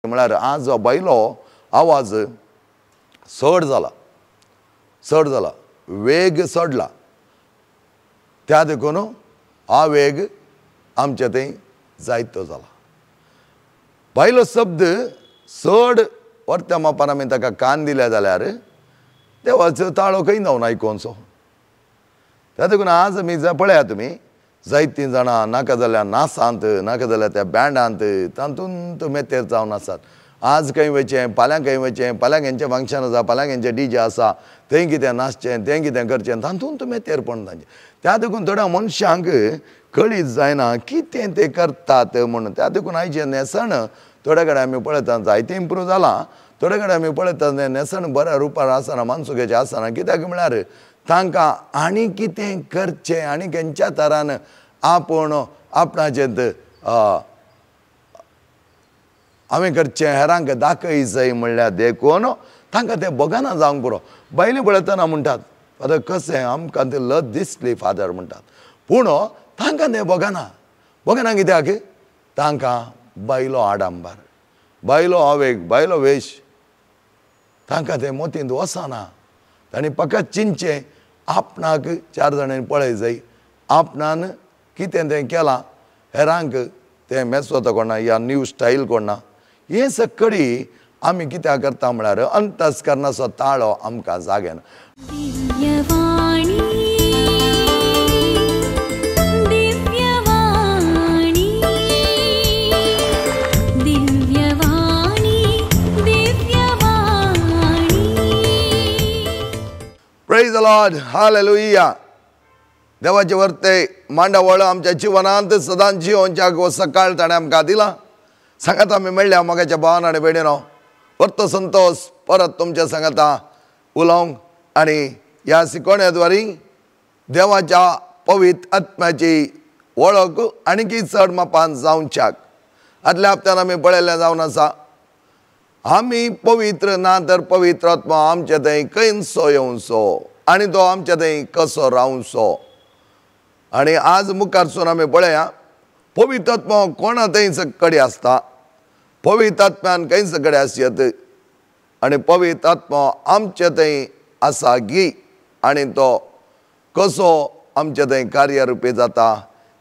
म्हळ्यार आज बायलो आवाज चड जाला वेग चडला त्या देखून हा वेग आमचे थंय जायतो जाला बायलो शब्द चड वर्त्या मापान आमी ताका कान दिले जाल्यार देवाचो ताळो खंय जावन आयकोनचो त्या देखून आज आमी पळयात तुमी जायतीं जाणां नाका जाल्यार नाचांत नाका जाल्यार त्या बँडांत तातूंत मेतेर जावन आसात आज खंय वयचें फाल्यां खंय वयचें फाल्यां हेंचें फंक्शन आसा फाल्यां हेंचें डीजे आसा थंय कितें नाचचें तें कितें करचें तातूंत मेतेर पडून तांचें त्या देखून थोड्या मनशांक कळीत जायना कितें ते करतात म्हणून त्या देखून आयचें नेसण थोड्या कडेन आमी पळयतात जायतें इम्प्रूव जालां थोड्या कडेन आमी पळयतात नेसण बऱ्या रुपार आसना मानसुगेचें आसना कित्याक म्हळ्यार तांकां आनी कितें करचें आनी खंयच्या तरान आपूण आपणाचें हांवें करचें हेरांक दाखय जाय म्हणल्यार देखून तांकां तें बगना जावंक पुरो बायले पळयतना म्हणटात फादर कशें आमकां तें लज दिसली फादर म्हणटात पूण तांकां तें बगना कित्याक तांकां बायलो आडंबर बायलो आवेग बायलो वेश तांकां तें मोतींत वचना तांणी फकत चिंतचें आपणाक चार जाणांनी पळय जाय आपणान कितें तें केलां हेरांक तें मेसोता कोणा या न्यू स्टायल कोणा हे सकडी आमी कित्याक करता म्हळ्यार अंतस्करणाचो ताळो आमकां जागेना Praise the Lord. Hallelujah. देवाचे वर्ते मांडावळ आमच्या जिवनांत सदांच जिवोवच्याक सकाळ ताणें आमकां दिला सांगात आमी मेळ्ळ्या मोगाच्या भावान आनी भयणीनो वर्तो संतोष परत तुमच्या सांगाता उलोवंक आनी ह्या शिकवण्याद्वारी देवाच्या पवित्र आत्म्याची वळख आनीक चड मापान जावच्याक आदल्या हप्त्यान आमी पळयल्लें जावन आसा आमी पवित्र ना तर पवित्र आत्मा आमचे थंय खंयचो येवचो आनी तो आमचे थंय कसो रावचो आनी आज मुखारसून आमी पळया पवित्र आत्मा कोणा थंय सकडी आसता पवित्र आत्म्यान खंय सकडी आसयत आनी पवित्र आत्मा आमचे थंय आसा गी आनी तो कसो आमचे थंय कार्यरुपी जाता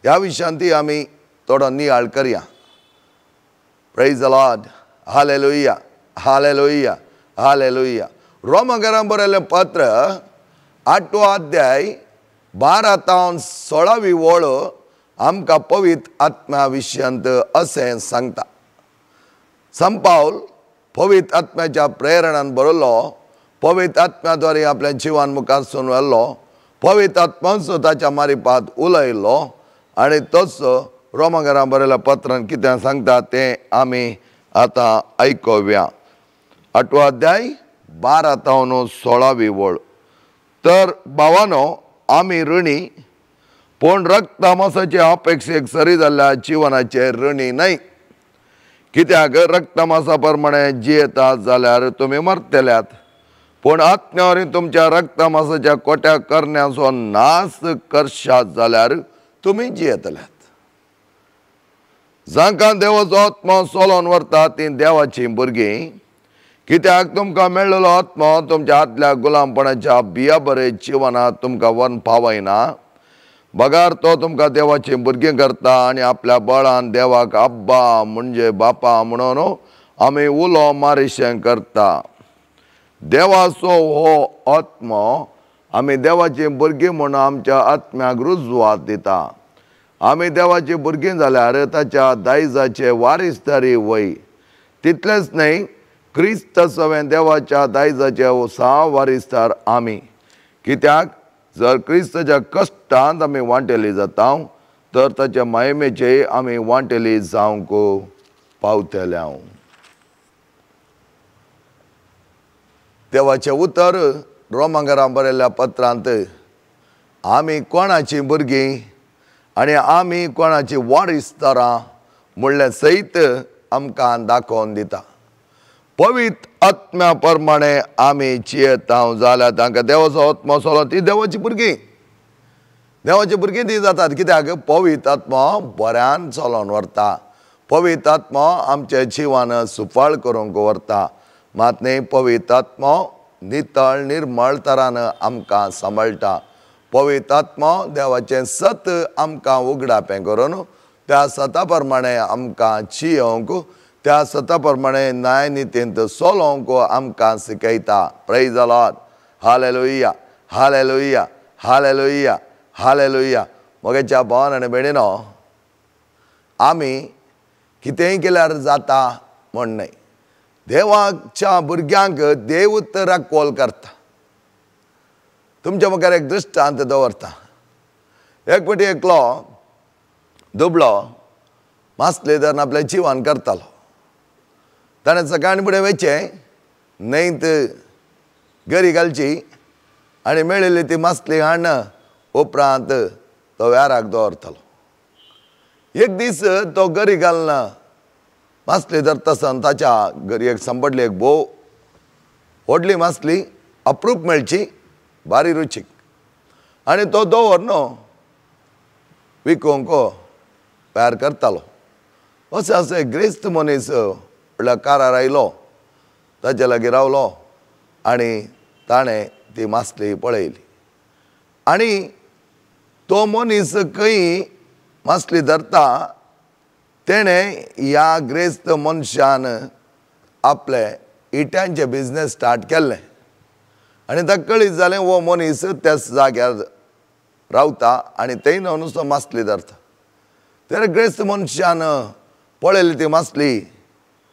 ह्या विशयान ती आमी थोडो नियाळ करया प्रेज द लॉर्ड हालेलुया हालेलुया हालेलुया रोमाकारांक बरयल्लें पत्र 8 अध्याय 12 ते 16 वळ आमकां पवित्र आत्म्या विशयांत अशें सांगता संत पाऊल पवित्र आत्म्याच्या प्रेरणान बरयल्लो पवित्र आत्म्याद्वारे आपल्या जिवान मुखारसून व्हेल्लो पवित्र आत्म्याचो ताच्या मारिफात उलयल्लो आनी तोच रोमाकारांक बरयल्ल्या पत्रान कितें सांगता तें आमी आतां आयकुया 8 अध्याय 12 ते 16 वळ तर भावानो आमी ऋणी पूण रक्त मांसाच्या अपेक्षेक सरी जाल्ल्या जिवनाचे ऋणी न्हय कित्याक रक्त मांसा प्रमाणे जियेतात जाल्यार तुमी मरतल्यात पूण आत्म्यावरी तुमच्या रक्त मांसाच्या कोट्या करण्याचो नाश करशात जाल्यार तुमी जियेतल्यात जांकां देवाचो आत्मा सोलोन व्हरता ती देवाची भुरगीं कित्याक तुमकां मेळ्ळलो आत्मा तुमच्या आदल्या गुलामपणाच्या बिया बरे जिवनांत तुमकां व्हरून पावयना बगार तो तुमकां देवाची भुरगीं करता आनी आपल्या बळान देवाक अब्बा म्हणजे बापा म्हणून आमी उलो मारिशें करता देवाचो हो आत्मा आमी देवाची भुरगीं म्हणून आमच्या आत्म्याक रुजवात दिता आमी देवाची भुरगीं जाल्यार ताच्या दायजाचे वारीसदारी वय तितलेंच न्हय क्रिस्त सवें देवाच्या दायजाचे वारीसदार आमी कित्याक जर क्रिस्ताच्या कश्टांत आमी वांटेली जाता तर ताच्या महिमेचे आमी वांटेली जावंक पावतल्या देवाचें उतर रोमाकारांक बरयल्ल्या पत्रांत आमी कोणाची भुरगीं आनी आमी कोणाची वारीसदारां म्हणलें सयत आमकां दाखोवन दिता पवित्र आत्म्या प्रमाणे आमी जियेता जाल्यार तांकां देवाचो आत्मा सोलो ती देवाची भुरगीं ती जातात कित्याक पवित्र आत्मा बऱ्यान चलोन व्हरता पवित्र आत्मा आमचे जिवान सुफाळ करूंक व्हरता, मात न्ही पवित्र आत्मा नितळ निर्मळ तरान आमकां सांबाळटा। पवित्र आत्मा देवाचें सत आमकां उगडापें करून त्या सता प्रमाणे आमकां जियोंक, त्या सता प्रमाणे न्याय नितींत चलोवंक आमकां शिकयता। प्रेज द लॉर्ड, हालेलुया, हालेलुया, हालेलुया, हालेलुया। मोगेच्या भावान आनी भयणीनो, आमी कितेंय केल्यार जाता म्हण न्हय, देवाच्या भुरग्यांक देव राखोल करता। तुमच्या मुखार एक दृश्टांत दवरता। एक फावटी एकलो दुबळो मासले धरून आपल्या जिवान करतालो। ताणें सकाळीं फुडें वयचें, न्हंयत गरी घालची आनी मेळिल्ली ती मासली हाडन उपरांत तो व्याराक दवरतालो। एक दीस तो गरी घालन मासली धरता आसतना ताच्या गरयेक सांपडली एक भोव व्हडली मासली, अप्रूप मेळची, बारी रुचीक, आनी तो दवरून विकूंक तयार करतालो। असो एक ग्रेस्त मनीस म्हणल्यार कारार आयलो, ताचे लागीं रावलो आनी ताणें ती मासली पळयली। आनी तो मनीस खंय मासली धरता, तेणें ह्या ग्रेस्त मनशान आपले इट्यांचे बिझनेस स्टार्ट केल्लें आनी ताका कळीत जालें हो मनीस त्याच जाग्यार रावता आनी थंय नुसतो मासली धरता। तर ग्रेस्त मनशान पळयली ती मासली,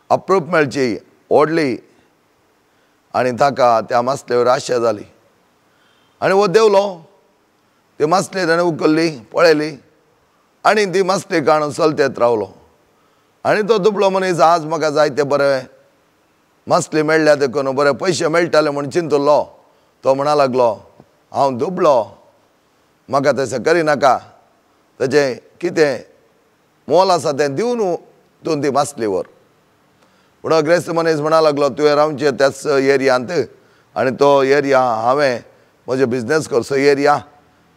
अप्रूप मेळची, व्हडली, आनी ताका त्या मासलेवर आशा जाली आनी हो देवलो ती मासली ताणें उखल्ली, पळयली आनी ती मासली काडून चलतेत रावलो। आनी तो दुबळो मनीस आज म्हाका जायते बरे मासली मेळ्ळ्या देखून बरे पयशे मेळटले म्हूण चिंतुल्लो। तो म्हणा लागलो, हांव दुबळो, म्हाका तशें करिनाका, ताचें कितें मोल आसा तें दिवन तूं ती मासली व्हर। पूण ग्रेस्त मनीस म्हणा लागलो, तुवें रावचें त्याच एरियांत आनी तो एरिया हांवें म्हजो बिझनेस करचो एरिया,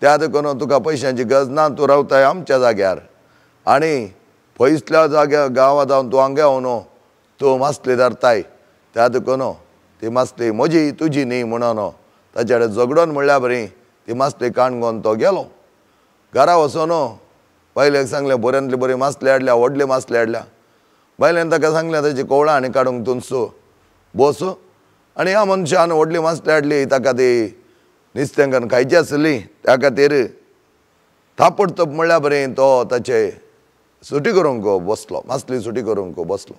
त्या देखून तुका पयशांची गरज ना, तूं रावताय आमच्या जाग्यार आनी पयसल्या जाग्यार गांवांत जावन तूं हांगा येवन तूं मासली धरताय, त्या देखून ती मासली म्हजी तुजी न्ही म्हणून ताचे कडेन झगडोन म्हणल्यार बरी ती मासली काणून तो गेलो। घरा वचून बायलेक सांगलें, बऱ्यांतली बरी मासली हाडल्या, व्हडली मासली हाडल्या। बायलेन ताका सांगलें, ताची कवळां आनी काडूंक तुनसू बोस। आनी ह्या मनशान व्हडली मासली हाडली, ताका ती नुस्तें खायची आसली, त्या खातीर थापडतोप म्हणल्यार बरी तो ताचे सुटी करूंक बसलो, मासली सुटी करूंक बसलो।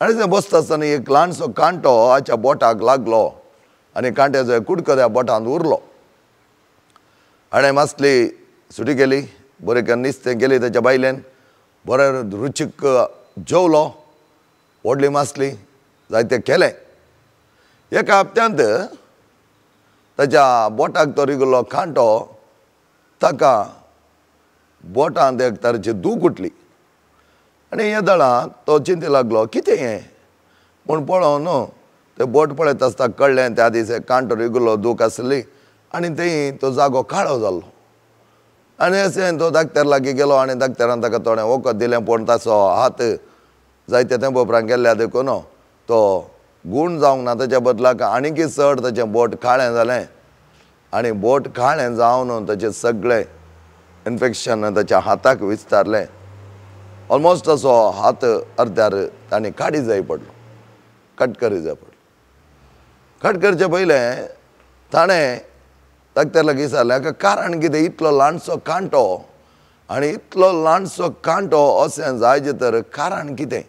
आनी थंय बसता आसतना एक ल्हानसो कांटो हाच्या बोटाक लागलो आनी कांट्याचो कुडको त्या बोटांत उरलो। हाणें मासली सुटी केली, बरें करून नुस्तें केली ताच्या बायलेन, बरें रुचीक जेवलो, व्हडली मासली जायतें केलें। एका हप्त्यांत ताच्या बोटाक तो रिगुल्लो कांटो ताका बोटांत एक तरेची दूख उठली आनी हे दळां तो चिंती लागलो, कितें हें म्हूण पळोवन तें बोट पळयता आसता कळ्ळें त्या दीस कांटो रिगुल्लो दूख आसली आनी थंय तो जागो काळो जाल्लो। आनी अशें तो धाकट्यार लागीं गेलो आनी धाकट्यारान ताका थोडें वखद दिलें, पूण ताचो हात जायते तेंप उपरांत गेल्ल्या देखून तो गूण जावंक ना, ताच्या बदलाक आनीकय चड ताचें बोट काळें जालें आनी बोट काळें जावन ताचें सगळें इन्फेक्शन ताच्या हाताक विस्तारलें। ऑलमोस्ट असो हात अर्द्यार ताणें काडी जाय पडलो, कट करी जाय पडलो। कट करचे पयलें ताणें धाकट्यार लागीं विचारलें, हाका कारण कितें, इतलो ल्हानसो कांटो आनी इतलो ल्हानसो कांटो अशें जायचे तर कारण कितें?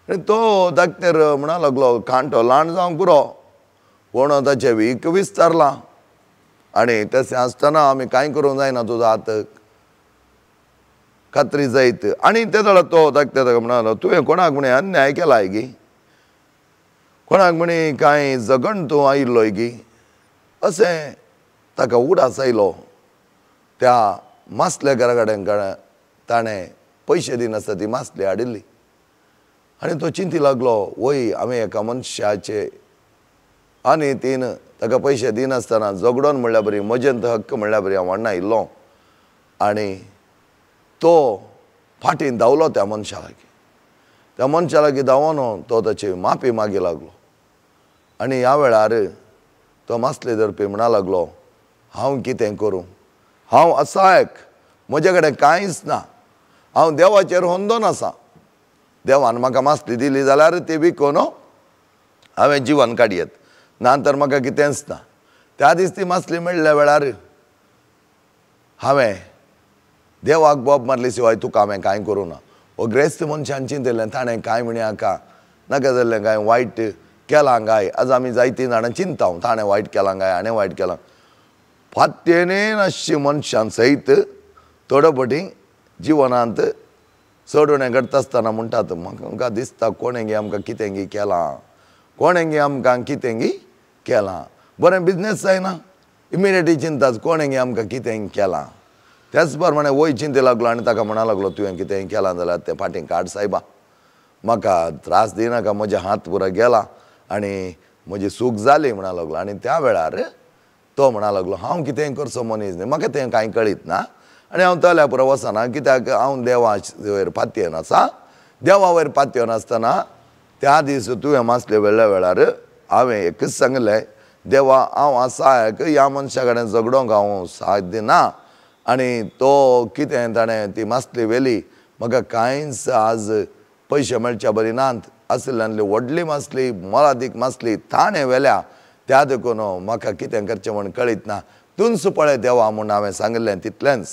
आनी तो धाकट्यार म्हणा लागलो, कांटो ल्हान जावंक पुरो पूण ताचें वीक विस्तारलां आनी तशें आसतना आमी कांय करूंक जायना, तुजो हात खात्री जायत। आनी ते दळा तो धाकट्या ताका म्हणलो, तुवें कोणाक म्हणे अन्याय केला गी, कोणाक म्हणे कांय झगण तूं आयिल्लो गी, अशें ताका उडास आयलो। त्या मासल्या घरा कडेन ताणें पयशे दिनासतना ती मासली हाडिल्ली आनी तो चिंती लागलो, वय हांवें एका मनशाचे आनी तीन ताका पयशे दिनासतना झगडोन म्हणल्यार बरी, मजेंत हक्क म्हणल्यार बरी हांव हाडून आयिल्लो आनी तो फाटीन धांवलो त्या मनशा लागीं धांवन तो ताची माफी मागी लागलो. आनी ह्या वेळार तो मासले धरपी म्हणा लागलो, हांव कितें करूं, हांव असायक, म्हजे कडेन कांयच ना, हांव देवाचेर होंदोन आसा. देवान म्हाका मासली दिली जाल्यार ती विकून हांवें जिवन काडयेत, नातर म्हाका कितेंच ना. त्या दीस ती मासली मेळ्ळ्या वेळार हांवें देवाक बोब मारले शिवाय तुका हांवें कांय करूं ना. हो ग्रेस्त मनशान चिंतलें, ताणें कांय म्हण्या हाका नाका जाल्लें काय वायट केलां काय. आज आमी जायतीं जाणां चिंता ताणें वायट केलां काय, हाणें वायट केलां. फात्येने नाशिल्ली मनशां सयत थोडे जिवनांत चडवणें करता आसतना म्हणटात, म्हाका दिसता कोणें गे आमकां कितें गी केलां, कोणें गे आमकां कितें गी केलां. बरें बिजनेस जायना, इमिडिएटली चिंताच कोणें गे आमकां कितें केलां. त्याच प्रमाणे वय चिंते लागलो आनी ताका म्हणा लागलो, तुवें कितें केलां जाल्यार तें फाटीं काड सायबा, म्हाका त्रास दिनाका, म्हजे हात पुरो गेला आनी म्हजी चूक जाली म्हणा लागलो. आनी त्या वेळार तो म्हणा लागलो, हांव कितें करचो मनीस न्ही, म्हाका तें कांय कळीत ना आनी हांव तल्या पुरो वचना, कित्याक हांव देवा वयर पातयेन आसा. देवा वयर पातयेन आसतना त्या दीस तुवें मासले वेळ्ळ्या वेळार हांवें एकच सांगलें, देवा हांव आसायक, ह्या मनशा कडेन झगडोंक हांव साथ दिना. आनी तो कितें ताणें ती मासली व्हेली, म्हाका कांयच आज पयशे मेळचे बरी नात, आसलेल्यानली व्हडली मासली मोलादीक मासली ताणें व्हेल्या, त्या देखून म्हाका कितें करचें म्हूण कळीत ना. तुंच पळय देवा म्हूण हांवें सांगलें तितलेंच,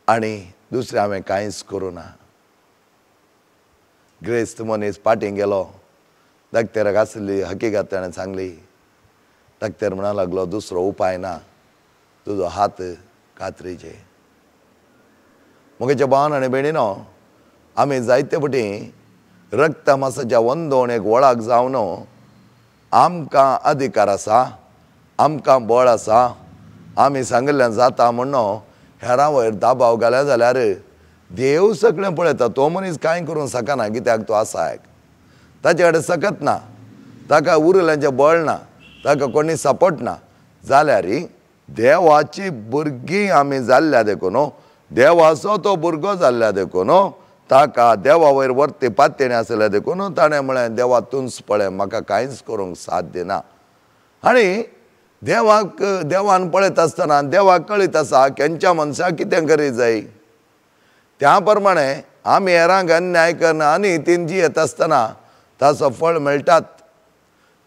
आनी दुसरें हांवें कांयच करूं ना. ग्रेस्त मनीस फाटीं गेलो, दाकतेराक आसली हकिकत ताणें सांगली. दाकतेर म्हणा लागलो, दुसरो उपाय ना, तुजो हात कातरीचे. मुगेच्या भावान आनी भयणीनो, आमी जायते फावटी रक्त मांसाच्या वंदोवणेक वळख जावन आमकां अधिकार आसा, आमकां बळ आसा, आमी सांगिल्लें जाता म्हणून हेरां वयर दाबाव घाले जाल्यार देव सगळें पळयता. तो मनीस कांय करूंक शकना, कित्याक तो आसायक, ताचे कडेन सकत ना, ताका उरल्यांचें बळ ना, ताका कोणी सपोर्ट ना. जाल्यार देवाची भुरगीं आमी जाल्ल्या देखून, देवाचो तो भुरगो जाल्ल्या देखून, ताका देवा वयर वर्ती पातयेन आसल्या देखून ताणें म्हळें, देवा तूंच पळय, म्हाका कांयच करूंक साथ दिना. आनी देवान पळयत आसतना देवाक कळीत आसा खंयच्या मनशाक कितें करी जाय. त्या प्रमाणे आमी हेरांक अन्याय करना आनी तीन जियेत आसतना ताचो फळ मेळटात.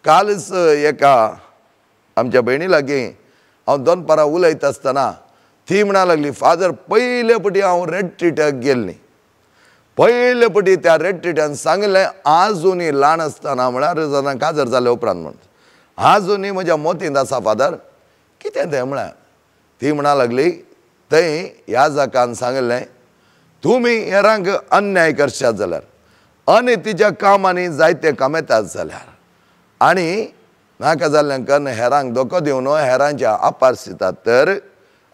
कालच एका आमच्या भयणी लागीं हांव दोनपारां उलयता आसतना ती म्हणा लागली, फादर पयले फावटी हांव रेड ट्रिटाक गेल्ली, पयले फावटी त्या रेड ट्रिटान सांगलें, आजुनी ल्हान आसतना म्हळ्यार जाणां काजर जाले उपरांत म्हण, आजुनी म्हज्या मोतींत आसा फादर. कितें तें म्हळ्यार ती म्हणा लागली, थंय ह्या जाकान सांगलें, तुमी हेरांक अन्याय करशात जाल्यार, अनितीच्या कामांनी जायते कामयतात जाल्यार, आनी नाका जाल्लें कन्न हेरांक धोको दिवन हेरांच्या आपार शितात. तर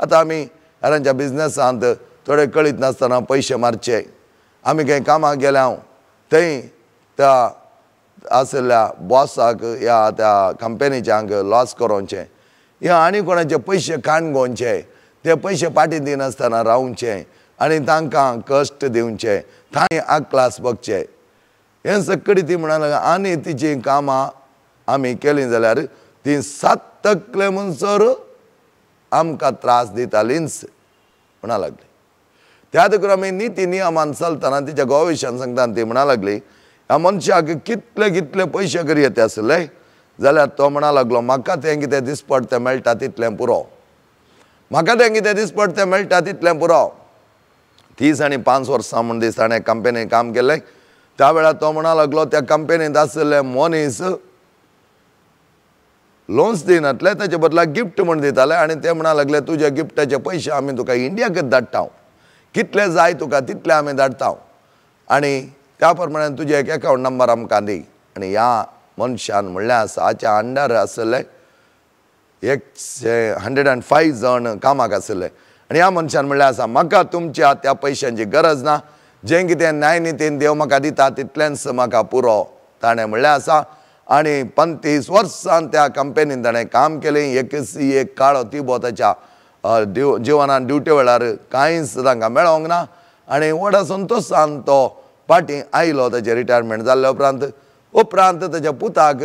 आतां आमी हेरांच्या बिजनसांत थोडे कळीत नासतना पयशे मारचे, आमी खंय कामाक गेल्या थंय त्या आसल्या बॉसाक या त्या कंपनीच्यांक लॉस करोवचें, या आनी कोणाचे पयशे खाण घेवचे, ते पयशे फाटीं दिनासतना रावचे आनी तांकां कश्ट दिवचे, थंय आक्लास बगचे. हें सगळी ती म्हणा लागली. आनी तिची कामां आमी केलीं जाल्यार ती 7 तकले म्हणसर आमकां त्रास दितालींच म्हणा लागली. त्या देखून आमी निती नियमान चलतना तिच्या घोवाविशयान सांगता ती म्हणा लागली, ह्या मनशाक कितले कितले पयशे करी येते आसले जाल्यार तो म्हणा लागलो, म्हाका तें कितें दिसपट्टें मेळटा तितलें पुरो, म्हाका तें कितें दिसपट्टें मेळटा तितलें पुरो. 30 आनी 5 वर्सां म्हण दीस ताणें कंपनीन काम केलें. त्या वेळार तो म्हणा लागलो, त्या कंपनींत आसले मनीस लोन्स दिनातले, ताचे बदला गिफ्ट म्हण दिताले आनी ते म्हणा लागले, तुजे गिफ्टाचे पयशे आमी तुका इंडियाक धाडटा, कितले जाय तुका तितले आमी धाडटा, आनी त्या प्रमाणे तुजे एक अकावंट नंबर आमकां दी. आनी ह्या मनशान म्हणलें आसा, हाच्या अंडर आसले 105 जण कामाक आसले आनी ह्या मनशान म्हणलें आसा, म्हाका तुमच्या त्या पयशांची गरज ना, जें कितें न्याय नितीन देव म्हाका दिता तितलेंच म्हाका पुरो ताणें म्हणलें आसा. आनी 35 वर्सां त्या कंपनीन ताणें काम केलें. एक काळो तिबो ताच्या जिवनान ड्युटी वेळार कांयच तांकां मेळोंक ना आनी व्हडा संतोशान तो फाटीं आयलो ताचें रिटायरमेंट जाल्ले उपरांत ताच्या पुताक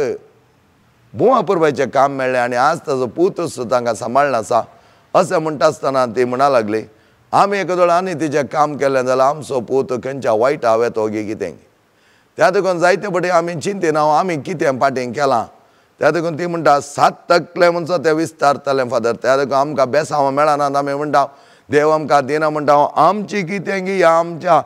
बुवा पुरवायचें काम मेळ्ळें आनी आज ताजो पूत सुद्दां तांकां सांबाळून आसा अशें म्हणटा आसतना ती म्हणा लागली आमी एकादो आनी तिचें काम केलें जाल्यार आमचो पूत खंयच्या वायट हांवें तो गे कितें त्या देखून जायते फावटी आमी चिंतेन हांव आमी कितें फाटीं केलां त्या देखून ती म्हणटा 7 तकले म्हणचो तें विस्तारतलें फादर त्या देखून आमकां बेसांव मेळनात आमी म्हणटा देव आमकां दिना म्हणटा हांव आमची कितें गी आमच्या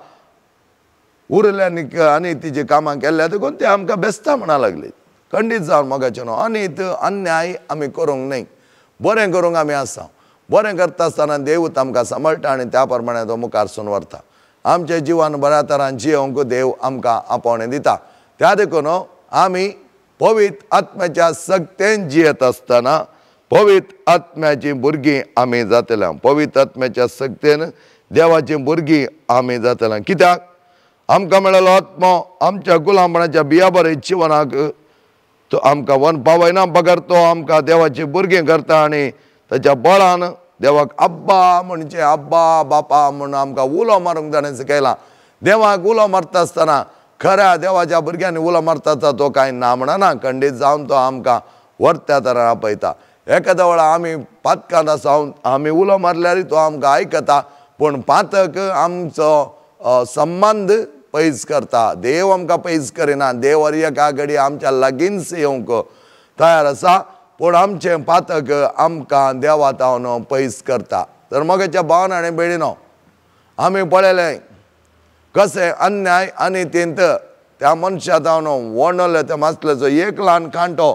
उरल्यांनी आनी तिची कामां केल्ल्या देखून ते आमकां बेसता म्हणा लागली खंडीत जावन मोगाचें न्हू अनीत अन्याय आमी करूंक न्हय बरें करूंक आमी आसा बरें करता आसतना देवूच आमकां सांबाळटा आनी त्या प्रमाणे तो मुखार सून व्हरता आमचें जिवन बऱ्या तरान जियोंक देव आमकां आपोवणें दिता त्या देखून आमी पवित्र आत्म्याच्या सक्तेन जियेत आसतना पवित्र आत्म्याची भुरगीं आमी जातल्या पवित्र आत्म्याच्या सक्तेन देवाची भुरगीं आमी जातल्या कित्याक आमकां मेळिल्लो आत्मो आमच्या गुलामपणाच्या बियाबरे जिवनाक तो आमकां वन पावयना बगर तो आमकां देवाची भुरगीं करता आनी ताच्या बळान देवाक अब्बा म्हणचे अब्बा बापा म्हणून आमकां उलो मारूंक ताणें शिकयलां देवाक उलो मारता आसतना खऱ्या देवाच्या भुरग्यांनी उलो मारता तो कांय ना म्हणना खंडीत जावन तो आमकां वर्त्या तरान आपयता एखाद्या वेळा आमी पातकांत आसावन आमी उलो मारल्यार तो आमकां आयकता पूण पातक आमचो संबंद पयस करता देव आमकां पयस करिना देव हर एका घडी आमच्या लागींच येवंक तयार आसा पूण आमचें पातक आमकां देवा तावन पयस करता तर मोगाच्या भावन आनी बेळिनो आमी पळयलें कशें अन्याय आनी तेंत त्या मनशा तावन वणले त्या मासलेचो एक ल्हान कांटो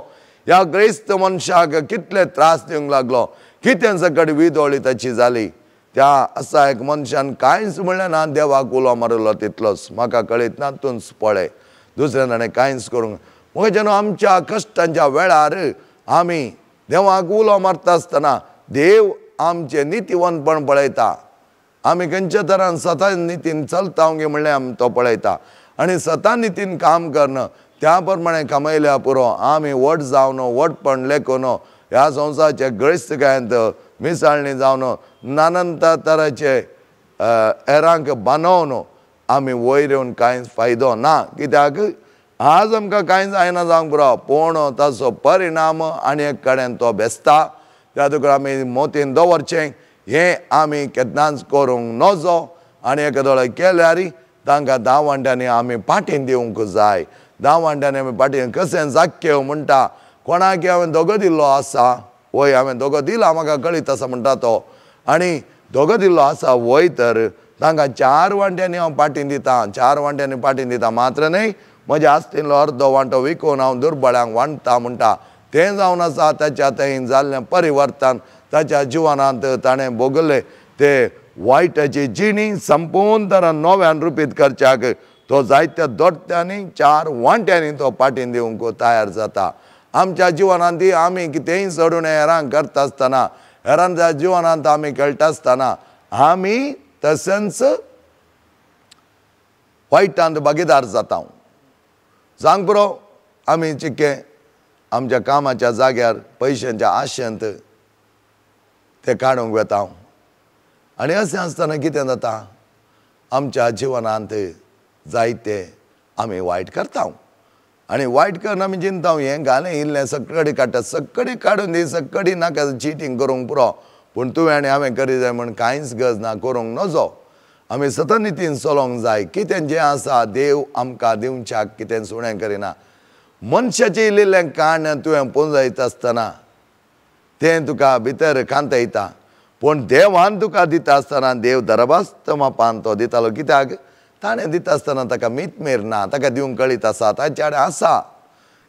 ह्या ग्रेस्त मनशाक कितले त्रास दिवंक लागलो कितें सकट विदोळी ताची जाली त्या असा एक मनशान कांयच म्हणलें ना देवाक उलो मारलो तितलोच म्हाका कळीत ना तूंच पळय दुसऱ्या ताणें कांयच करूंक म्हजे न्हू आमच्या कश्टांच्या वेळार आमी देवाक उलो मारता आसतना देव आमचें नितीवंतपण पळयता आमी खंयच्या तरान सता नितीन चलता गे म्हणलें आमी तो पळयता आनी सता नितीन काम करना त्या प्रमाणे कमयल्या पुरो आमी वट जावन वटपण लेखून ह्या संवसाराचे ग्रस्तकायेंत मिसाळणी जावन नानंता तराचे हेरांक बांदोवन आमी वयर येवन कांयच फायदो ना कित्याक आज आमकां कांय जायना जावंक पुरो पूण ताचो परिणाम आनी एक कडेन तो बेसता त्या देखून आमी मोतीन दवरचें हें आमी केन्नाच करूंक नजो आनी एकादो केल्यार तांकां 10 वांट्यांनी आमी पाटीन दिवंक जाय 10 वांट्यांनी आमी पाटीन कशें जाक्य म्हणटा कोणाक हांवें दोगो दिल्लो आसा वय हांवें दोगो दिला म्हाका कळीत आसा म्हणटा तो आनी दोगो दिल्लो आसा वय तर तांकां 4 वांट्यांनी हांव पाटीन दितां 4 वांट्यांनी पाटीन दितां मात्र न्हय म्हज्या आस्तींतलो अर्दो वांटो विकून हांव दुर्बळ्यांक वांटता म्हणटा तें जावन आसा ताच्या थंय जाल्लें परिवर्तन ताच्या जिवनांत ताणें भोगलें ते वायटाची जिणी संपूर्ण तरान नव्यान रुपीत करच्याक तो जायत्या दोट्यांनी 4 वांट्यांनी तो पाटीन दिवंक तयार जाता आमच्या जिवनांत आमी कितेंय सोडून हेरांक करता आसतना हेरांच्या जिवनांत आमी खेळटा आसतना आमी तशेंच वायटांत भागीदार जाता सांग पुरो आमी चिक्के आमच्या कामाच्या जाग्यार पयशांच्या आशेंत ते काडूंक वेता आनी अशें आसतना कितें जाता आमच्या जिवनांत जायते आमी वायट करता आनी वायट करून आमी चिंता हें घालें इल्लें सक्कडी काडटा सक्कडी काडून दी सक्कडी नाका चिटींग करूंक पुरो पूण तुवें आनी हांवें करी जाय म्हण कांयच गरज ना करूंक नजो आमी सतत नितीन चलोवंक जाय कितें जें आसा देव आमकां दिवच्याक कितें सुणें करिना मनशाचें इल्लें काण तुवें पुंजयत आसतना तें तुका भितर कांतयता पूण देवान तुका दिता आसतना देव दरबास्त मापान तो दितालो कित्याक ताणें दिता आसतना ताका मीठ ना ताका दिवंक कळीत आसा ताचे कडेन आसा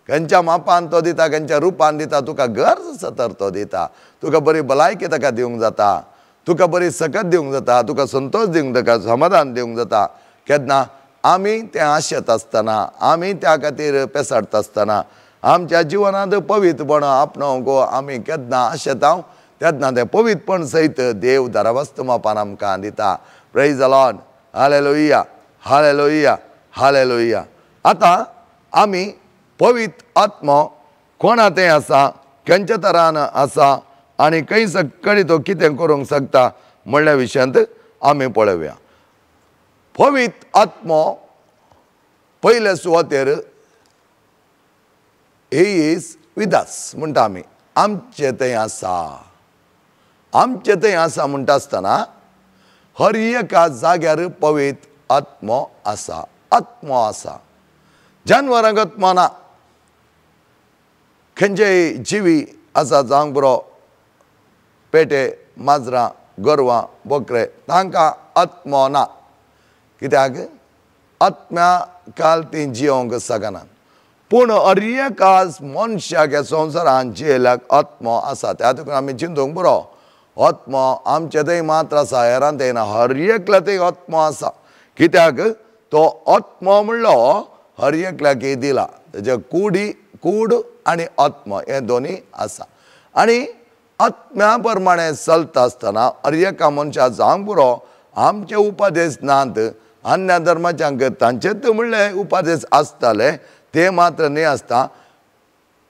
खंयच्या मापान तो दिता खंयच्या रुपान दिता तुका गरज आसा तर तो दिता तुका बरी भलायकी ताका दिवंक जाता तुका बरी सकत दिवंक जाता तुका संतोष दिवंक जाता समाधान दिवंक जाता केन्ना आमी तें आशेत आसतना आमी त्या खातीर पेसाडटा आसतना आमच्या जिवनांत पवित्रपण आपणावंक आमी केन्ना आशेता तेन्ना तें पवित्रपण सयत देव दरवस्त मापान आमकां दिता प्रेज द लॉर्ड हालेलुया हालेलुया हालेलुया आतां आमी पवित्र आत्मो कोणा तें आसा खंयच्या तरान आसा आनी खंय सकळी तो कितें करूंक शकता म्हणल्या विशयांत आमी पळोवया पवित्र आत्मो पयले सुवातेर ही इज विथ अस म्हणटा आमी, आमचे थंय आसा. आमचे थंय आसा म्हणटा आसतना हर एका जाग्यार पवित्र आत्मो आसा. आत्मो आसा. जानवरांक आत्मो ना. खंयचेय जिवी आसा जावंक बरो पेटे, माजरां, गोरवां, बोकरे तांकां आत्मो ना. कित्याक आत्म्या काल ती जियोंक शकनात. पूण हर एका मनशाक ह्या संवसारांत जियेल्याक आत्मो आसा. त्या खातीर आमी चिंतूंक बरो आत्मो आमचे थंय मात्र आसा, हेरांत थंय ना. हर एकल्या थंय आत्मो आसा. कित्याक तो आत्मो म्हणलो हर एकल्याक दिला. तेजे कूड आनी आत्मो हे दोनी आसा. आनी आत्म्या प्रमाणे चलता आसतना हर एका मनशाक जावंक पुरो आमचे उपदेश नात. अन्य धर्माच्यांक तांचेच म्हणले उपदेश आसताले, ते मात्र न्ही आसता.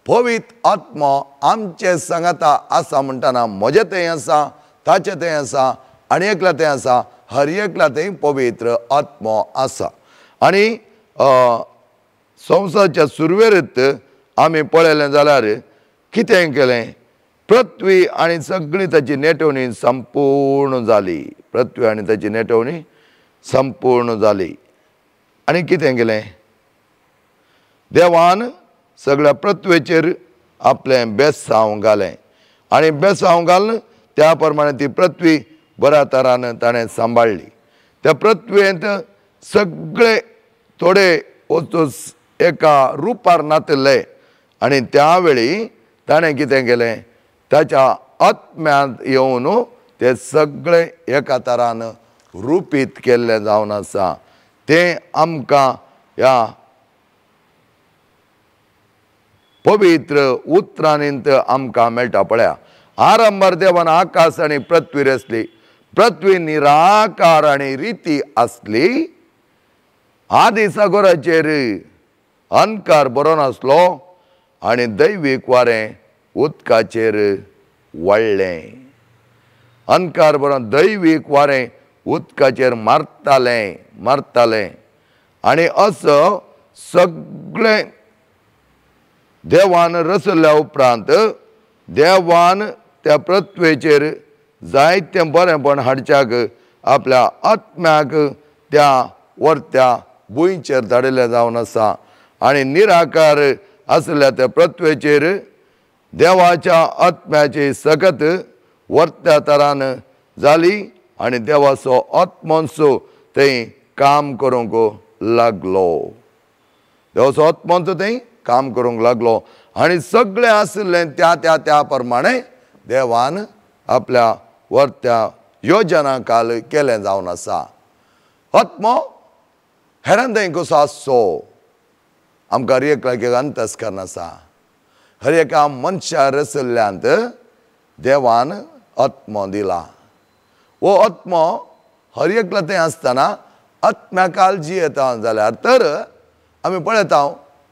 पवित्र आत्मो आमचे सांगाता आसा म्हणटाना म्हजे थंय आसा, ताचे थंय आसा, आनी एकल्या थंय आसा. हर एकल्या थंय पवित्र आत्मो आसा. आनी संवसाराच्या सुरवेरेंत आमी पळयलें जाल्यार कितें केलें? पृथ्वी आनी सगळी ताची नेटवणी संपूर्ण जाली. पृथ्वी आनी ताची नेटवणी संपूर्ण जाली. आनी कितें केलें? देवान सगळ्या पृथ्वेचेर आपलें बेसांव घालें. आनी बेसांव घालन त्या प्रमाणे ती पृथ्वी बऱ्या तरान ताणें सांबाळ्ळी. त्या पृथ्वेंत सगळे थोडे वस्तू एका रुपार नातिल्ले. आनी त्या वेळी ताणें कितें केलें? ताच्या आत्म्यांत येवन ते सगळे एका तरान रुपीत केल्लें जावन आसा. तें आमकां ह्या पवित्र उतरांनींत आमकां मेळटा. पळया, आरंभार देवान आकाश आनी पृथ्वी रचली. पृथ्वी निराकार आनी रिती आसली. आदी सागराचेर अंकार बरो नासलो आनी दैवीक वारें उदकाचेर वळ्ळें. अंकार बरो, दैवीक वारें उदकाचेर मारतालें. आनी असो सगळें देवान रचल्या उपरांत देवान त्या पृथ्वेचेर जायतें बरेंपण हाडच्याक आपल्या आत्म्याक त्या वर्त्या भुंयचेर धाडिल्लें जावन आसा. आनी निराकार आसल्या त्या पृथ्वेचेर देवाच्या आत्म्याची सकत वर्त्या तरान जाली. आनी देवाचो आत्मोंचो थंय काम करूंक लागलो. देवाचो आत्मोंचो थंय काम करूंक लागलो. आनी सगळें आसलें त्या प्रमाणे देवान आपल्या वर्त्या योजना काल केलें जावन आसा. आत्मो हेरां थंय कसो आसचो आमकां हर एकल्याक एक अंतस्करण आसा. हर एका मनशा रचल्ल्यांत देवान आत्मो दिला. वो आत्मो हर एकल्या थंय आसतना आत्म्या काल जियेता जाल्यार तर आमी पळयता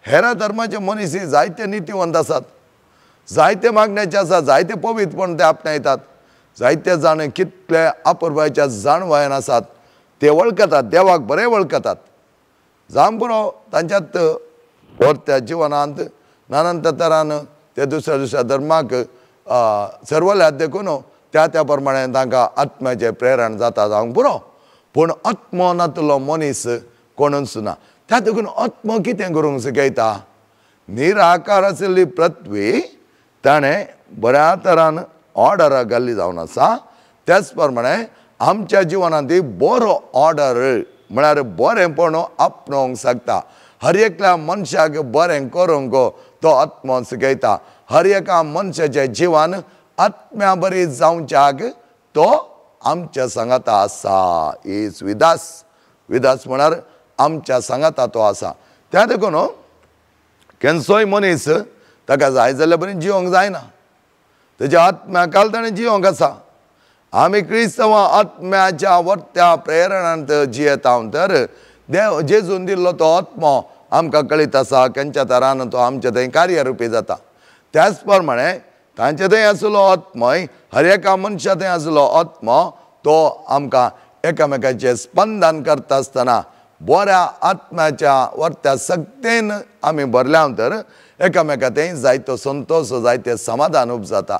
हेरा धर्माचे मनीस जायते नितीवंत आसात, जायते मागण्याचे आसा, जायते पवित्रपण ते आपणायतात. जायते जाण कितले अपुरबायच्या जाणवायेन आसात ते वळखतात, देवाक बरें वळखतात. जावं पुरो तांच्यात वर्त्या जिवनांत नानंत तरान ते दुसऱ्या धर्माक सर्वल्यात देखून त्या प्रमाणे तांकां आत्म्याचें प्रेरण जाता जावंक पुरो. पूण आत्मो नातलो मनीस कोणूच ना. त्या देखून आत्मो कितें करूंक शिकयता? निराकार आशिल्ली पृथ्वी ताणें बऱ्या तरान ऑर्डर घाल्ली जावन आसा. त्याच प्रमाणे आमच्या जिवनांत बरो ऑर्डर म्हळ्यार बरेंपण आपणावंक शकता. हर एकल्या मनशाक बरें करूंक तो आत्मो शिकयता. हर एका मनशाचें जिवन आत्म्या बरी जावच्याक तो आमच्या सांगाता आसा. इज विदास म्हळ्यार आमच्या सांगाता तो आसा. त्या देखून केन्सोय मनीस ताका जाय जाल्यार बरी जिवंक जायना. तेज्या आत्म्याकाल ताणें जिवंक आसा. आमी क्रिस्तंवां आत्म्याच्या वर्त्या प्रेरणांत जियेता तर देव जेजून दिल्लो तो आत्मो आमकां कळीत आसा. खंयच्या तरान तो आमच्या थंय कार्यरुपी जाता. त्याच प्रमाणे तांचे थंय आसलो आत्मोय हर एका मनशा थंय आसलो आत्मो तो आमकां एकामेकाचे स्पंदन करता आसतना बऱ्या आत्म्याच्या वर्त्या सक्तेन आमी भरल्या तर एकामेकांतय जायतो संतोष जायते समाधान उपजाता.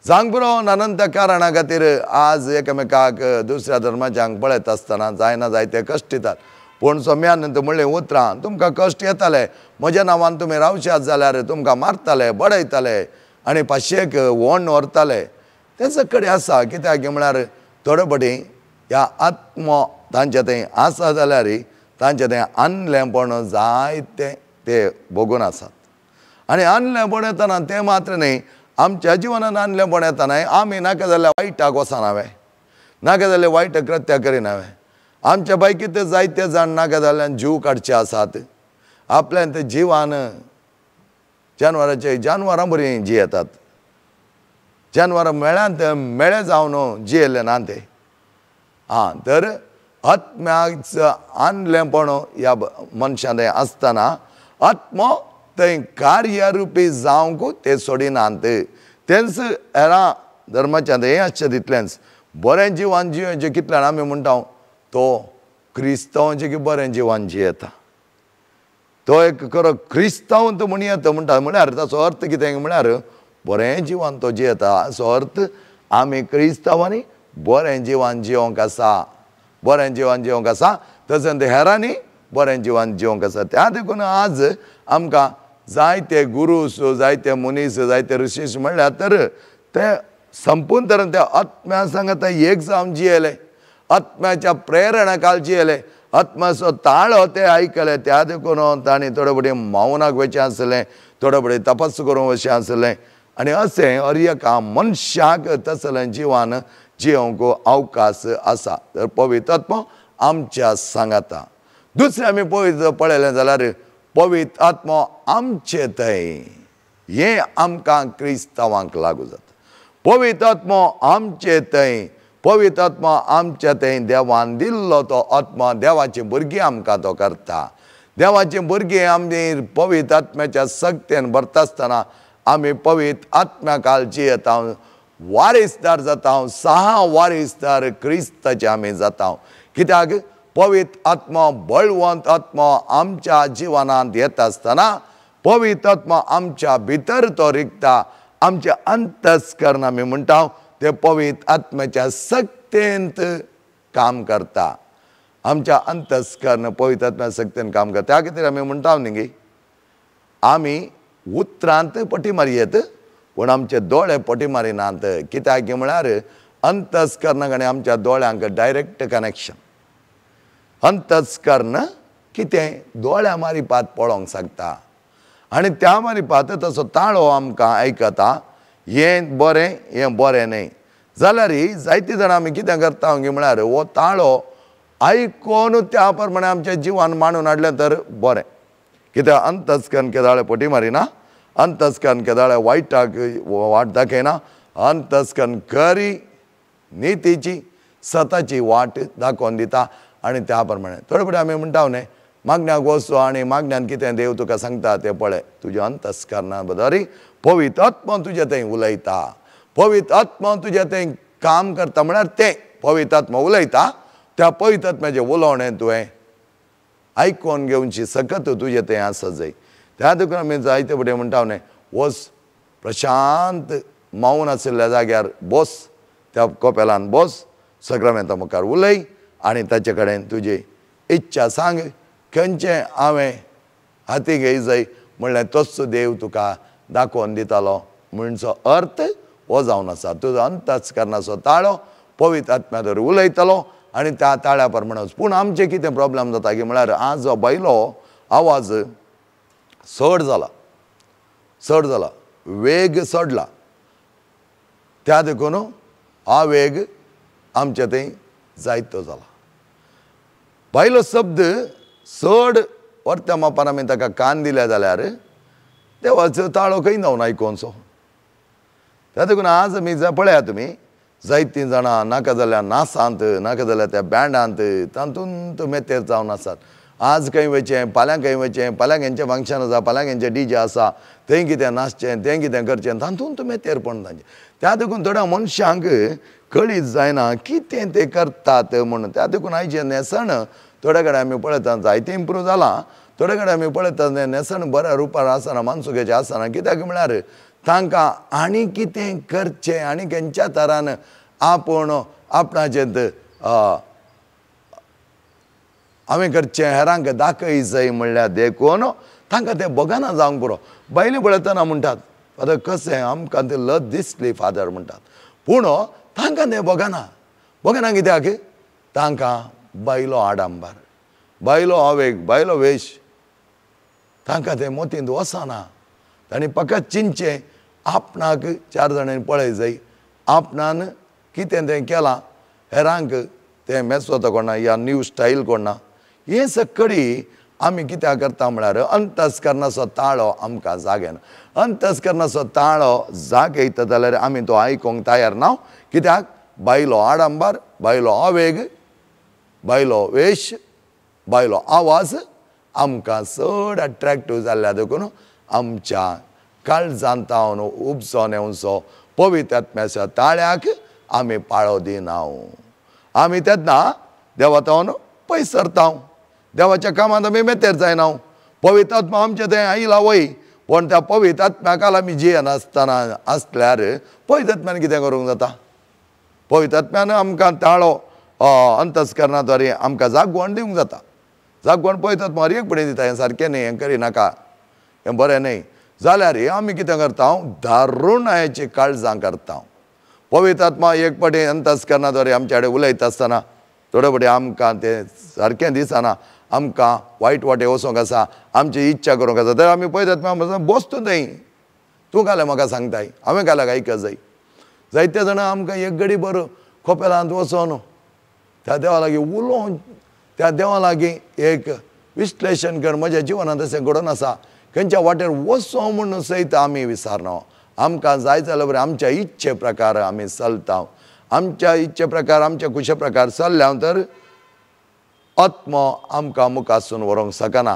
सांग पुरो अनंत कारणा खातीर आज एकामेकाक दुसऱ्या धर्माच्यांक पळयत आसतना जायना जायते कश्ट येतात. पूण सोम्यान म्हणलें उतरां तुमकां कश्ट येताले, म्हज्या नांवान तुमी रावशात जाल्यार तुमकां मारताले, बडयताले आनी पाशयेक व्होंड व्हरताले. तें सगळें आसा. कित्याक म्हळ्यार थोडे फावटी ह्या आत्मो तांचे थंय आसा जाल्यार तांचे थंय आनलेपण जायते ते भोगून आसात. आनी आनलेपण येतना तें मात्र न्ही, आमच्या जिवनान आनलेपण येतना आमी नाका जाल्यार वायटाक वचनावे, नाका जाल्यार वायट कृत्य करिनावे. आमच्या पैकी ते जायते जाण नाका जाल्यार जीव काडचे आसात. आपल्यान ते जिवान जानवरां बरी जियेतात. जानवरां मेळ्यांत मेळे जावन जियेले ना ते. तर आत्म्याचं आणलेपण ह्या मनशान आसतना आत्मो थंय कार्यरुपी जावंक ते सोडिनात. तेंच हेरां धर्माच्या हें आसचें तितलेंच बरें जिवान जियेचें कितल्यान आमी म्हणटा तो क्रिस्तांवाचें बरें जिवान जियेता. तो एक खरो क्रिस्तांव म्हूण येता म्हणटा म्हळ्यार ताचो अर्थ कितें म्हळ्यार बरें जिवान तो जियेता. हाचो अर्थ आमी क्रिस्तांवांनी बरें जिवान जिवंक आसा, बरें जिवान जिवंक आसा. तशेंच हेरांनी बरें जिवान जिवंक आसा. त्या देखून आज आमकां जायते गुरूस जायते मनीस जायते ऋषीश म्हणल्यार तर ते संपूर्ण तरेन त्या आत्म्या सांगत एक जावन जियेले, आत्म्याच्या प्रेरणा खाल जियेले, आत्म्याचो ताळो ते आयकले. त्या देखून तांणी थोडे फावटी मौनाक वचचें आसलें, थोडे फावटी तपस करूंक वचचें आसलें. आनी अशें हर एका मनशाक तसलें जिवान जिवंक अवकाश आसा. तर पवित्र आत्मो आमच्या सांगाता. दुसरें आमी पळयलें जाल्यार पवित्र आत्मो आमचे थंय हें आमकां क्रिस्तांवांक लागू जाता. पवित्र आत्मो आमचे थंय, पवित्र आत्मो आमच्या थंय देवान दिल्लो तो आत्मा देवाची भुरगीं आमकां तो करता. देवाची भुरगीं आमी पवित्र आत्म्याच्या सक्तेन भरता आसतना आमी पवित्र आत्म्या खाल जियेता, वारीसदार जाता, सहा वारीसदार क्रिस्ताचे आमी जाता. कित्याक पवित्र आत्मा बळवंत आत्मा आमच्या जिवनांत येता आसतना पवित्र आत्मा आमच्या भितर तो रिगता. आमचे अंतस्करण आमी म्हणटा ते पवित्र आत्म्याच्या सक्तेंत काम करता. आमच्या अंतस्करण पवित्र आत्म्या सक्तेन काम करता. त्या खातीर आमी म्हणटा न्ही आमी उतरांत पटी मारयेत पूण आमचे दोळे पटी मारिनात. कित्याक म्हळ्यार अंतस्करणाक आनी आमच्या दोळ्यांक डायरेक्ट कनेक्शन. अंतस्करण कितें दोळ्या मारिपात पळोवंक शकता आनी त्या मारिपात तसो ताळो आमकां आयकता हें बरें हें बरें न्ही जाल्यार जायतीं जाणां आमी कितें करता म्हळ्यार हो ताळो आयकोन त्या प्रमाणे आमच्या जिवान मांडून हाडलें तर बरें. कित्याक अंतस्करण केदाळे पटी मारिना, अंतस्करण केदाळे वायटाक वाट दाखयना, अंतस्करण खरी नितीची सताची वाट दाखोवन दिता. आनी त्या प्रमाणे थोडे फावटी आमी म्हणटा न्ही मागण्याक वचो आनी मागण्यान कितें देव तुका सांगता तें पळय. तुज्या अंतस्करणा बद्दल पवित्र आत्मा तुजे थंय उलयता, पवित्र आत्मा तुजे थंय काम करता. म्हळ्यार तें पवित्र आत्मा उलयता त्या पवित्र आत्म्याचें उलोवणें तुवें आयकोन घेवची सकत तुजे थंय आसा जाय. त्या देखून आमी जायते फावटी म्हणटा न्ही वच प्रशांत मौन आशिल्ल्या जाग्यार बस, त्या कोपेलान बस, सक्रामेंता मुखार उलय आनी ताचे कडेन तुजी इच्छा सांग. खंयचें हांवें हाती घेय जाय म्हणलें तस्सो देव तुका दाखोवन दितालो म्हणचो अर्थ हो जावन आसा. तुजो अंतस्करणाचो ताळो पवित्र आत्म्याचेर उलयतलो आनी त्या ताळ्या प्रमाणेच. पूण आमचें कितें प्रॉब्लेम जाता की म्हळ्यार आज हो बैलो आवाज चड जाला, वेग चडला. त्या देखून हा वेग आमचे थंय जायतो जाला. भायलो शब्द चड वर्त्या मापान आमी ताका कान दिले जाल्यार देवाचो ताळो खंय जावन आयकोनचो. त्या देखून आज आमी पळयात तुमी जायतीं जाणां नाका जाल्यार नाचांत, नाका जाल्यार त्या बँडांत तातूंत मेतेर जावन आसात. आज खंय वयचें फाल्यां खंय वयचें फाल्यां हेंचें फंक्शन आसा फाल्यां हेंचें डीजे आसा थंय कितें नाचचें तें कितें करचें तातूंत मेतेरपण तांचें त्या देखून थोड्या मनशांक कळीत जायना कितें ते करतात म्हणून त्या देखून आयचें नेसण थोडे कडेन आमी पळयतात जायतें इम्प्रूव जालां थोडे कडेन आमी पळयतात नेसण बऱ्या रुपार आसना मनसुखेचें आसना कित्याक म्हळ्यार तांकां आनी कितें करचें आनी खंयच्या तरान आपूण आपणाचें हांवें करचें हेरांक दाखय जाय म्हणल्यार देखून तांकां तें बगना जावंक पुरो बायले पळयतना म्हणटात फादर कशें आमकां तें लज दिसली फादर म्हणटात पूण तांकां तें बगना कित्याक तांकां बायलो आडंबर बायलो आवेग बायलो वेश तांकां तें मोतींत वचना तांणी फकत चिंतचें आपणाक 4 जाणांनी पळय जाय आपणान कितें तें केलां हेरांक तें मेसोता कोणा या न्यू स्टायल कोणा हें सकडी आमी कित्याक करता म्हळ्यार अंतस्करणाचो ताळो आमकां जागेना अंतस्करणाचो ताळो जागयता जाल्यार आमी तो आयकोंक तयार ना कित्याक बायलो आडंबर बायलो आवेग बायलो वेश बायलो आवाज आमकां चड अट्रॅक्टीव जाल्ल्या देखून आमच्या काळजांतावन उपसून येवचो पवित्र आत्म्याच्या ताळ्याक आमी पाळो दिना आमी तेन्ना देवातावन पयस सरता देवाच्या कामांत आमी मेतेर जायना पवित्र आत्मा आमचें थंय आयला वय पण त्या पवित्र आत्म्याकाल आमी जियेनासतना आसल्यार पवित्र आत्म्यान कितें करूंक जाता पवित्र आत्म्यान आमकां ताळो अंतस्करणाद्वारे आमकां जागवण दिवंक जाता जागवण पवित्र आत्मा हर एक फुडें दिता हें सारकें न्ही हें करिनाका हें बरें न्ही जाल्यार आमी कितें करता दारुणायेची काळजां करता पवित्र आत्मा एक फावटी अंतस्करणाद्वारे आमचे कडेन उलयता आसतना थोडे फावटी आमकां तें सारकें दिसना आमकां वायट वाटे वचोंक आसा आमची इच्छा करूंक आसा तर आमी पळयतात म्हणटा बसतो थंय तूं घालें म्हाका सांगताय हांवें घाल्याक आयकत जाय जायते जाणां आमकां एक घडी भर खोपेलांत वचोन त्या देवा लागीं उलोवन त्या देवा लागीं एक विश्लेशण कर म्हज्या जिवनांत अशें घडोवन आसा खंयच्या वाटेर वचो म्हणून सयत आमी विसारना आमकां जाय जाल्यार बरें आमच्या इच्छे प्रकार आमी चलता आमच्या इच्छे प्रकार आमच्या खुशे प्रकार चल्ल्या तर आत्मो आमकां मुखासून व्हरूंक शकना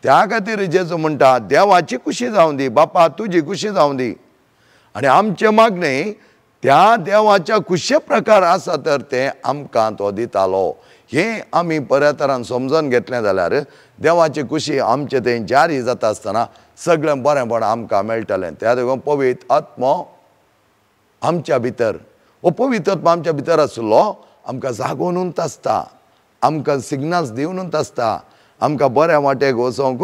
त्या खातीर जेजू म्हणटा देवाची खुशी जावं दी बापा तुजी खुशी जावं दी आनी आमचे मागणे त्या देवाच्या खुशे प्रकार आसा तर ते आमकां तो दितालो हें आमी बऱ्या तरान समजून घेतलें जाल्यार देवाची खुशी आमचे थंय जारी जाता आसतना सगळें बरेंपण आमकां मेळटलें त्या देखून पवित्र आत्मो आमच्या भितर हो पवित्र आत्मा आमच्या भितर आसलो आमकां जागोवनूच आसता आमकां सिग्नल्स दिवनूच आसता आमकां बऱ्या वाटेक वचोंक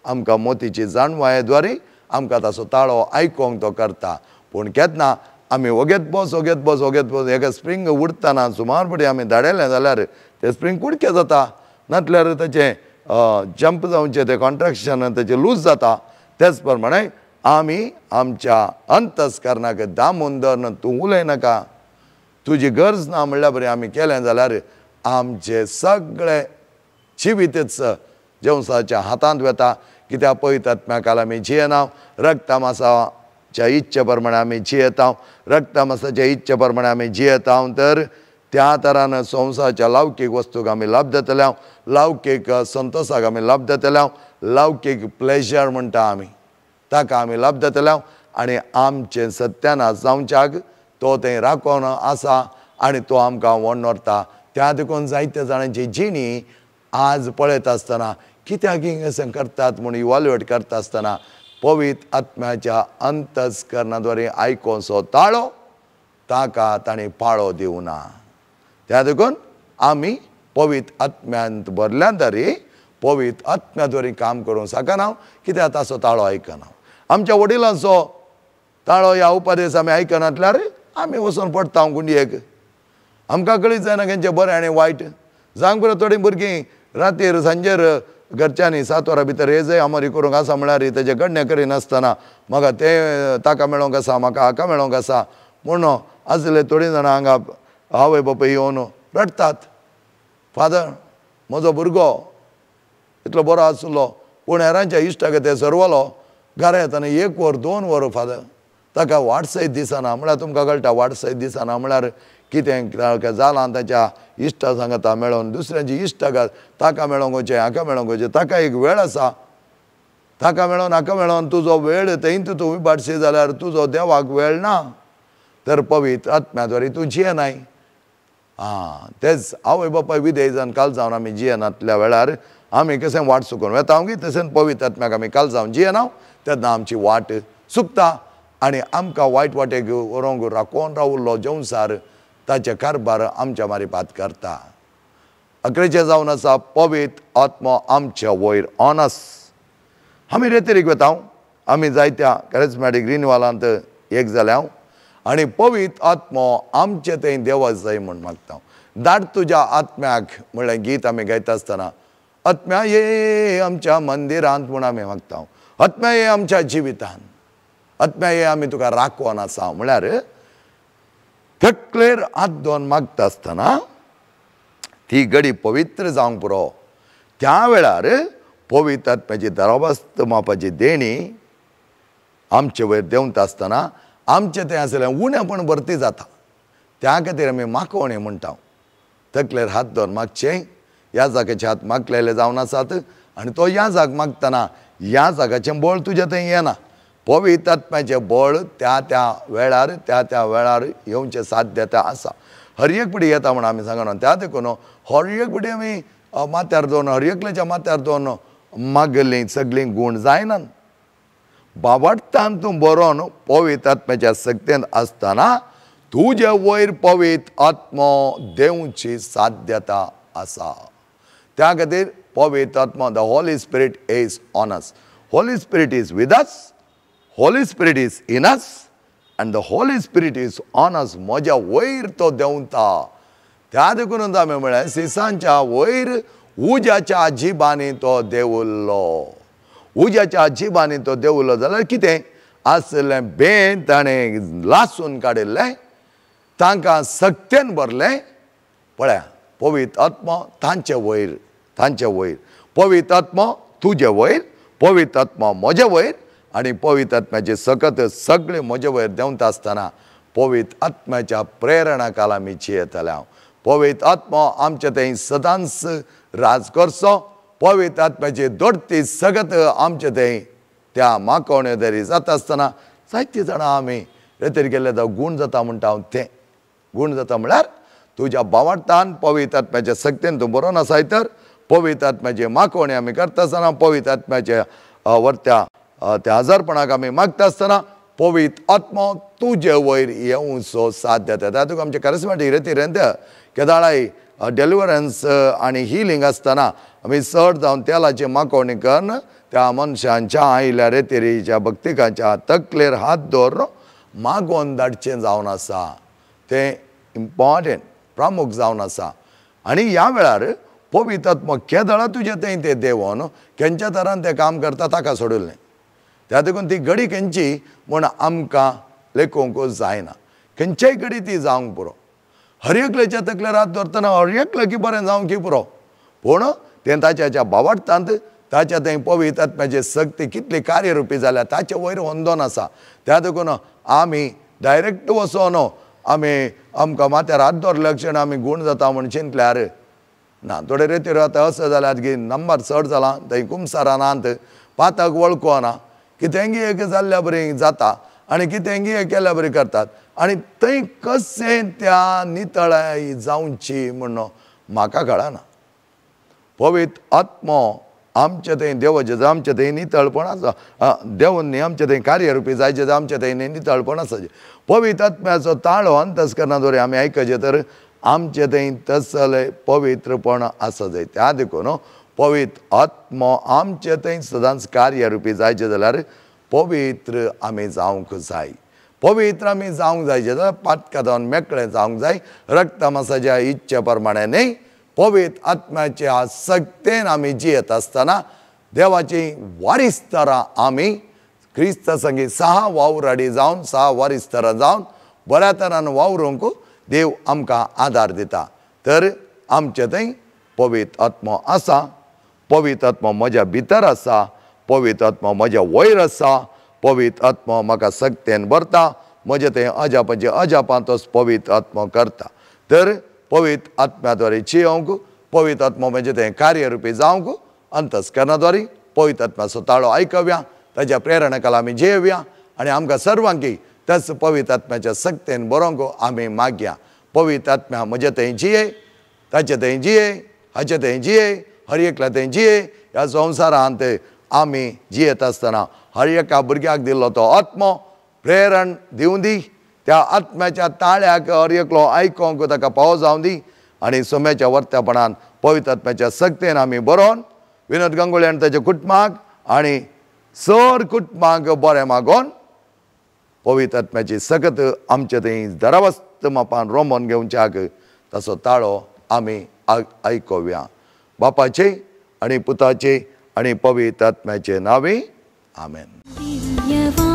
आमकां मोतीची जाणवायेद्वारे आमकां ताचो ताळो आयकोंक तो करता पूण केन्ना आमी वगेत बस एका स्प्रिंग उडतना सुमार फुडें आमी धाडलें जाल्यार तें स्प्रिंग कुडकें जाता नातल्यार तेचें जंप जावचें तें कॉन्ट्रॅक्शन तेचें लूज जाता तेच प्रमाणे आमी आमच्या अंतस्करणाक दामून धरून तूं उलयनाका तुजी गरज ना म्हणल्यार बरें आमी केलें जाल्यार आमचें सगळें जिवीतच जेवसाच्या हातांत वता कित्याक पवित्र आत्म्याकाल आमी जियेना रक्ता मांसाच्या इच्छे प्रमाणे आमी जियेता रक्ता मांसाच्या इच्छे प्रमाणे आमी जियेता तर त्या तरान संवसाराच्या लौकीक वस्तूक आमी लाभ जातल्या लौकीक संतोशाक आमी लाभ जातल्या लौकीक प्लेजर म्हणटा आमी ताका आमी लाभ जातल्या आनी आमचें सत्यानाश जावच्याक तो थंय राखोन आसा आनी तो आमकां व्हरून व्हरता त्या देखून जायत्या जाणांची जिणी आज पळयत आसतना कित्याक हिंग करतात म्हूण इवॅल्युएट करता आसतना पवित्र आत्म्याच्या अंतस्करणाद्वारे आयकोसो ताळो ताका ताणें पाळो दिवना त्या देखून आमी पवित्र आत्म्यांत भरल्या तरी पवित्र आत्म्याद्वारे काम करूंक शकना कित्याक ताचो ताळो आयकना आमच्या वडिलांचो ताळो ह्या उपदेश आमी आयकनातल्यार आमी वचून पडटा गुंडयेक आमकां कळीत जायना खंयचें बरें आनी वायट जावंक पुरो थोडीं भुरगीं रातीर सांजेर घरच्यांनी 7 वरां भितर हे जंय आमोरी करूंक आसा म्हळ्यार तेजें गण्य करिनासतना म्हाका तें ताका मेळोंक आसा म्हाका हाका मेळोंक आसा म्हूण आसले थोडीं जाणां हांगा आवय बापूय येवन रडतात फादर म्हजो भुरगो इतलो बरो आसलो पूण हेरांच्या इश्टाक ते सरवलो घरा येताना 1 वर 2 वर फादर ताका वाटसयत दिसना म्हळ्यार तुमकां कळटा वाटसयत दिसना म्हळ्यार कितें जालां ताच्या इश्टा सांगता मेळोन दुसऱ्यांची इश्ट ताका मेळोंक वचें हाका मेळोंक वचें ताका एक वेळ आसा ताका मेळोन हाका मेळोन तुजो वेळ थंय तूं विभाटशी जाल्यार तुजो देवाक वेळ ना तर पवित्र आत्म्याद्वारे तूं जियेनाय तेच आवय बापाय विधेय जावन काल जावन आमी जियेनातल्या वेळार आमी कशें वाट चुकोवन वेता तशें पवित्र आत्म्याक आमी काल जावन जियेना तेन्ना आमची वाट चुकता आनी आमकां वायट वाटेक व्हरोंक राखोवन रावल्लो संवसार ताचे कारभार आमच्या मारिपात करता 11 जावन आसा पवित्र आत्मो आमच्या वयर ऑनस आमी रेतेरीक वता आमी जायत्या कॅरिझमॅटीक रिन्युअलांत एक जाल्या आनी पवित्र आत्मो आमचे थंय देवा जाय म्हूण मागता धाड तुज्या आत्म्याक म्हणलें गीत आमी गायता आसतना आत्म्या ये आमच्या मंदिरांत म्हूण आमी मागता आत्म्या ये आमच्या जिवितांत आत्म्या ये आमी तुका राखोन आसा म्हळ्यार तकलेर हात दोन मागता आसतना ती घडी पवित्र जावंक पुरो त्या वेळार पवित्र आत्म्याची दराबस्त मावपाची देणी आमचे वयर देंवता आसतना आमचें तें आसलें उणेपण भरती जाता त्या खातीर आमी मागोवणें म्हणटा तकलेर हात दोन मागचें ह्या जाग्याचे हात मागलेले जावन आसात आनी तो ह्या जाग मागतना ह्या जागाचें बळ तुजें थंय येना पवित्र आत्म्याचें बळ त्या वेळार येवचें साध्यता आसा हर एक पिडी येता म्हण आमी सांगना त्या देखून हर एक पिडी आमी माथ्यार दोन हर एकल्याच्या माथ्यार दोन मागलीं सगळीं गूण जायनात बाबडटान तूं बरोवन पवित्र आत्म्याच्या सक्तेन आसतना तुजे वयर पवित्र आत्मो देवची साध्यता आसा त्या खातीर पवित्र आत्मा the Holy spirit is on us Holy spirit is with us Holy spirit is in us and the Holy spirit is on us म्हज्या वयर तो देंवता त्या देखून आमी म्हळ्यार सिसांच्या वयर उज्याच्या जिबांनी तो देंवल्लो उज्याच्या जिबांनी तो देंवल्लो जाल्यार कितें आसलें बें ताणें लासून काडिल्लें तांकां सक्तेन भरलें पळया पवित्र आत्मा तांचे वयर पवित्र आत्मा तुजे वयर पवित्र आत्मा म्हजे वयर आनी पवित्र आत्म्याचे सकत सगळे म्हजे वयर देंवता आसतना पवित्र आत्म्याच्या प्रेरणा काल आमी जियेतल्या पवित्र आत्मा आमचे थंय सदांच राज करचो पवित्र आत्म्याची दोडती सगत आमचे थंय त्या मागोवण्यो दरी जाता आसतना जायतीं जाणां आमी रेतेर गेले गूण जाता म्हणटा हांव तें गूण जाता म्हळ्यार तुज्या भावार्थान पवित्र आत्म्याच्या सक्तेन तूं बरोवन आसाय तर पवित्र आत्म्याची मागोवणी आमी करता आसतना पवित्र आत्म्याचे वर्त्या त्या हजारपणाक आमी मागता आसतना पवित्र आत्मा तुजे वयर येवचो साध्य जाता तुका आमचे कॅरिझमॅटीक रेतीर केदाळाय डेलिव्हरन्स आनी हिलींग आसतना आमी चड जावन तेलाची मागोवणी करन त्या मनशांच्या आयल्या रेतेरीच्या भक्तिकांच्या तकलेर हात दवरून मागोवन धाडचें जावन आसा तें इम्पॉर्टंट प्रामुख जावन आसा आनी ह्या वेळार पवित्र आत्मा केदळा तुजे थंय तें देवोन खंयच्या तरान तें काम करता ताका सोडिल्लें त्या देखून ती घडी खंयची म्हूण आमकां लेखूंक जायना खंयच्याय घडी ती जावंक पुरो हर एकल्याच्या तकलेर हात धरतना हर एकलें की बरें जावंक की पुरो पूण तें ताच्या भावार्थांत ताच्या थंय पवित्र आत्म्याची सक्ती कितली कार्यरुपी जाल्या ताचे वयर वंदन आसा त्या देखून आमी डायरेक्ट वचोन आमी आमकां माथ्यार हात धरले क्षण आमी गूण जाता म्हूण चिंतल्यार ना थोडे रेतीर आतां अशें जाल्यात की नंबर चड जाला थंय कुमसारा नात पाताक वळखना कितेंगी एक जाल्ल्या बरी जाता आनी कितेंगी एक केल्या बरी करतात आनी थंय कशें त्या नितळाय जावची म्हूण म्हाका कळना पवित्र आत्मो आमचे थंय देवाचे आमचे थंय नितळपण आसा देवून न्ही आमचे थंय कार्यरुपी जायचे आमचे थंय नितळपण आसाचे पवित्र आत्म्याचो ताळो अंतस्करणाद्वारे आमी आयकचे तर आमचे थंय तसलें पवित्रपण आसा जाय त्या देखून पवित्र आत्मो आमचे थंय सदांच कार्यरुपी जायचे जाल्यार पवित्र आमी जावंक जाय पवित्र आमी जावंक जायचे जाल्यार पातका जावन मेकळें जावंक जाय रक्तमासाच्या इच्छे प्रमाणे न्ही पवित्र आत्म्याच्या सक्तेन आमी जियेत आसतना देवाची वारिस्तरां आमी क्रिस्त संगी 6 वावराडी जावन 6 वारिस्तरां जावन बऱ्या तरान वावरूंक देव आमकां आदार दिता तर आमचे थंय पवित्र आत्मो आसा पवित्र आत्मा म्हज्या भितर आसा पवित्र आत्मा म्हज्या वयर आसा पवित्र आत्मा म्हाका सक्तेन भरता म्हजे थंय अजापाचे अजापां तोच पवित्र आत्मा करता तर पवित्र आत्म्याद्वारे जियोंक पवित्र आत्मा म्हणजे ते कार्यरूपी जावंक अंतस्करणाद्वारे पवित्र आत्म्याचो ताळो आयकव्या ताच्या प्रेरणेखाला आमी जियेवया आनी आमकां सर्वांकी त्याच पवित्र आत्म्याच्या सक्तेन बरोवंक आमी मागया। पवित्र आत्म्या म्हजे थंय जिये ताचे थंय जिये हाचे थंय जिये हर एकल्या थंय जिये ह्या संवसारांत आमी जियेत आसतना हर एका भुरग्याक दिल्लो तो आत्मो प्रेरण दिवं दी त्या आत्म्याच्या ताळ्याक हर एकलो आयकोंक ताका पाव जावं दी आनी सोम्याच्या वर्त्यापणान पवित्र आत्म्याच्या सक्तेन आमी बरोवन विनोद गंगोळे आनी ताच्या कुटुंबाक आनी सर कुटुंबाक बरें मागोवन पवित्र आत्म्याची सकत आमचे थंय दरावस्त मापान रोमोन घेवच्याक ताचो ताळो आमी आयकोव्या। बापाचे आनी पुताचे आनी पवित्र आत्म्याचे नांवे आमेन।